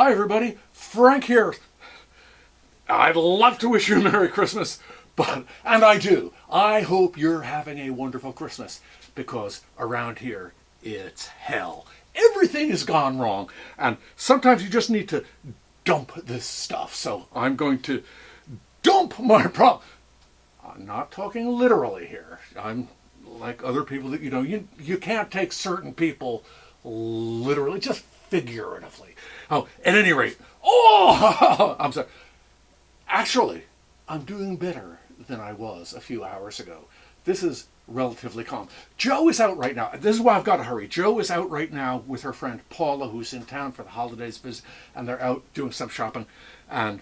Hi everybody, Frank here. I'd love to wish you a Merry Christmas, and I do. I hope you're having a wonderful Christmas, because around here, it's hell. Everything has gone wrong, and sometimes you just need to dump this stuff. So I'm going to dump my problem. I'm not talking literally here. I'm like other people that, you can't take certain people literally, just figuratively. Oh, at any rate, I'm sorry. Actually, I'm doing better than I was a few hours ago. This is relatively calm. Joe is out right now. This is why I've got to hurry. Joe is out right now with her friend Paula, who's in town for the holidays, and they're out doing some shopping. And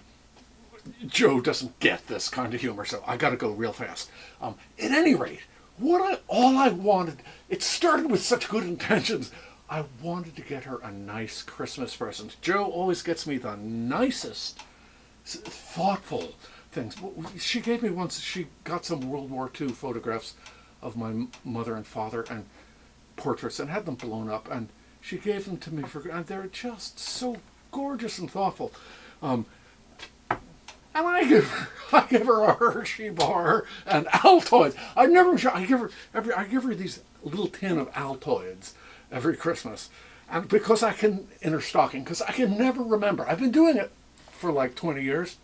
Joe doesn't get this kind of humor, so I got to go real fast. At any rate, all I wanted, it started with such good intentions. I wanted to get her a nice Christmas present. Joe always gets me the nicest, thoughtful things. She gave me once, she got some World War II photographs of my mother and father and portraits and had them blown up, and she gave them to me and they're just so gorgeous and thoughtful. And I give her a Hershey bar and Altoids. I give her these little tin of Altoids every Christmas, and because in her stocking, because I can never remember. I've been doing it for like 20 years,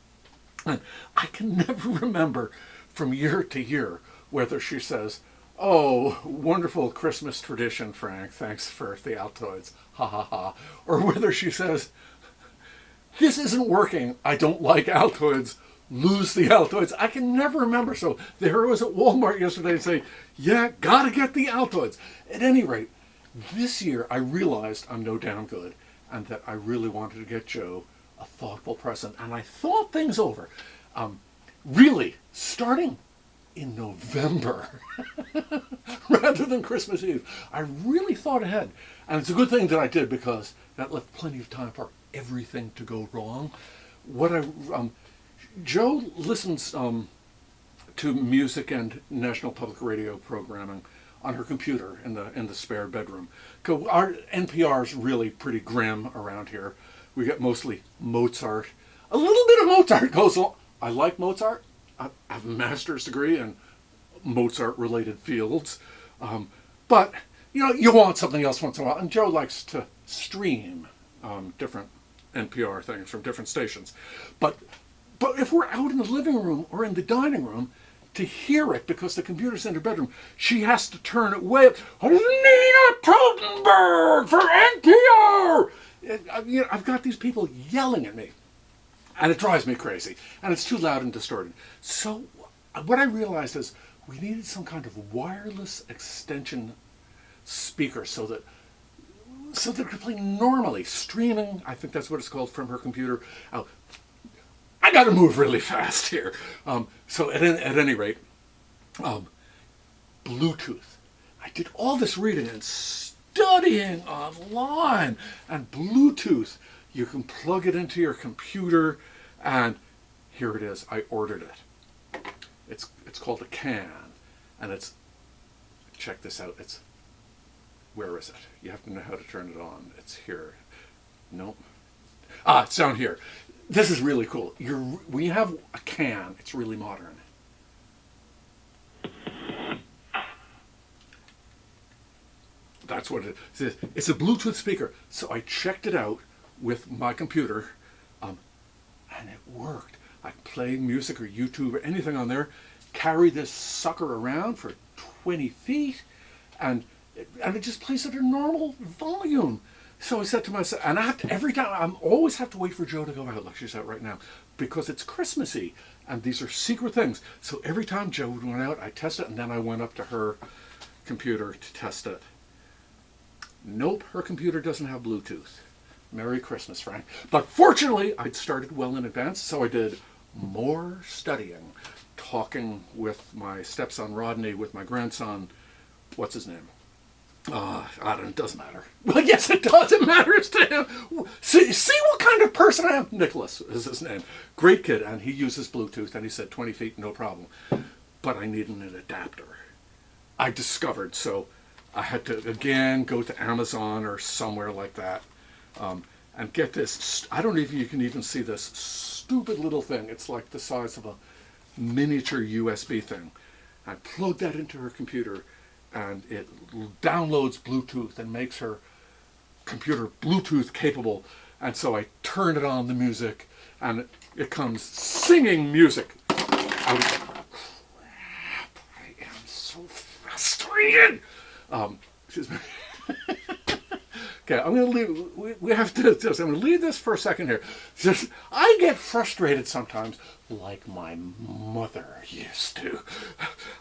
and I can never remember from year to year whether she says, "Oh, wonderful Christmas tradition, Frank, thanks for the Altoids, ha ha ha," or whether she says, "This isn't working, I don't like Altoids, lose the Altoids." I can never remember. So there I was at Walmart yesterday and say, "Yeah, gotta get the Altoids." At any rate, this year I realized I'm no damn good, and that I really wanted to get Joe a thoughtful present, and I thought things over. Really, starting in November, rather than Christmas Eve, I really thought ahead. And it's a good thing that I did, because that left plenty of time for everything to go wrong. Joe listens to music and National Public Radio programming on her computer in the spare bedroom. Our NPR is really pretty grim around here. We get mostly Mozart. A little bit of Mozart goes on. I like Mozart. I have a master's degree in Mozart-related fields. But, you want something else once in a while. And Joe likes to stream different NPR things from different stations. But if we're out in the living room or in the dining room, to hear it, because the computer's in her bedroom, she has to turn it way up. Nina Totenberg for NPR! I've got these people yelling at me, and it drives me crazy, and it's too loud and distorted. So what I realized is we needed some kind of wireless extension speaker so that it could play normally, streaming, I think that's what it's called, from her computer. I got to move really fast here. So at any rate, Bluetooth. I did all this reading and studying online, and Bluetooth. You can plug it into your computer, and here it is. I ordered it. It's called a CAN, and check this out. Where is it? You have to know how to turn it on. It's here. Nope. It's down here. This is really cool. When you have a CAN, it's really modern. That's what it is. It's a Bluetooth speaker. So I checked it out with my computer, and it worked. I could play music or YouTube or anything on there, carry this sucker around for 20 feet, and it just plays at a normal volume. So I said to myself, and every time, I always have to wait for Joe to go out, like she's out right now, because it's Christmassy, and these are secret things. So every time Joe went out, I test it, and then I went up to her computer to test it. Nope, her computer doesn't have Bluetooth. Merry Christmas, Frank. But fortunately, I'd started well in advance, so I did more studying, talking with my stepson Rodney, with my grandson, what's his name? It doesn't matter. Well, yes, it does. It matters to him. See what kind of person I am? Nicholas is his name. Great kid, and he uses Bluetooth, and he said 20 feet, no problem. But I needed an adapter. I discovered, so I had to, again, go to Amazon or somewhere like that. And get this, I don't know if you can even see this stupid little thing. It's like the size of a miniature USB thing. I plug that into her computer and it downloads Bluetooth and makes her computer Bluetooth capable. And so I turn it on the music and it comes singing music. I am so frustrated. Excuse me. Okay, I'm going to leave. We have to just. I'm going to leave this for a second here. Just, I get frustrated sometimes, like my mother used to.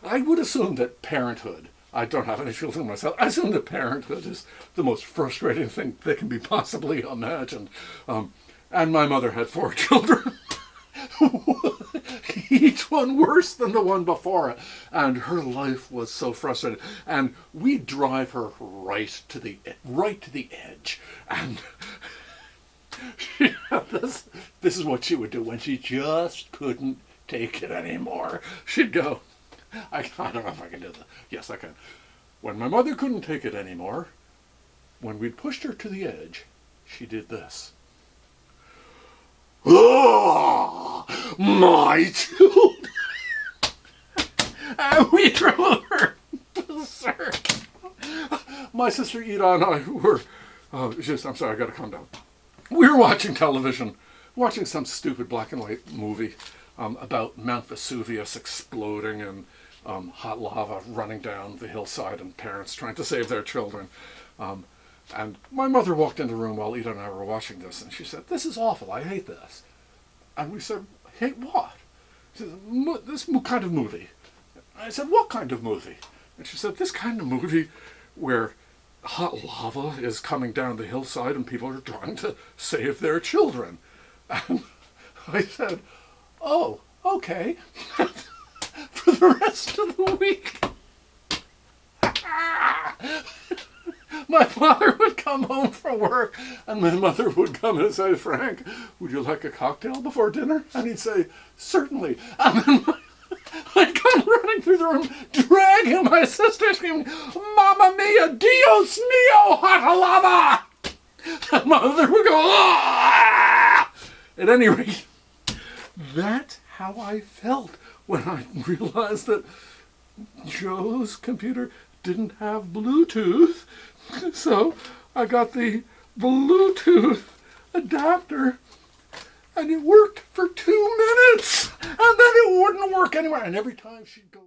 I would assume that parenthood. I don't have any children myself. I assume that parenthood is the most frustrating thing that can be possibly imagined. And my mother had 4 children. Each one worse than the one before it, and her life was so frustrated. And we drive her right to the edge. And this is what she would do when she just couldn't take it anymore. She'd go, I don't know if I can do that. Yes, I can. When my mother couldn't take it anymore, when we'd pushed her to the edge, she did this. Oh, my children! And we drove her berserk. My sister Ida and I were, I'm sorry, I gotta calm down. We were watching television, watching some stupid black and white movie about Mount Vesuvius exploding and hot lava running down the hillside and parents trying to save their children. And my mother walked in the room while Ida and I were watching this, and she said, "This is awful, I hate this." And we said, "Hate what?" She said, "This kind of movie." I said, "What kind of movie?" And she said, "This kind of movie where hot lava is coming down the hillside and people are trying to save their children." And I said, "Oh, okay." For the rest of the week, my father would come home from work and my mother would come and say, "Frank, would you like a cocktail before dinner?" And he'd say, "Certainly." And then I'd come running through the room, dragging my sister, screaming, "Mamma mia, Dios mio, hot lava!" And my mother would go, "Ah!" At any rate, that's how I felt when I realized that Joe's computer didn't have Bluetooth. So I got the Bluetooth adapter and it worked for 2 minutes and then it wouldn't work anywhere. And every time she'd go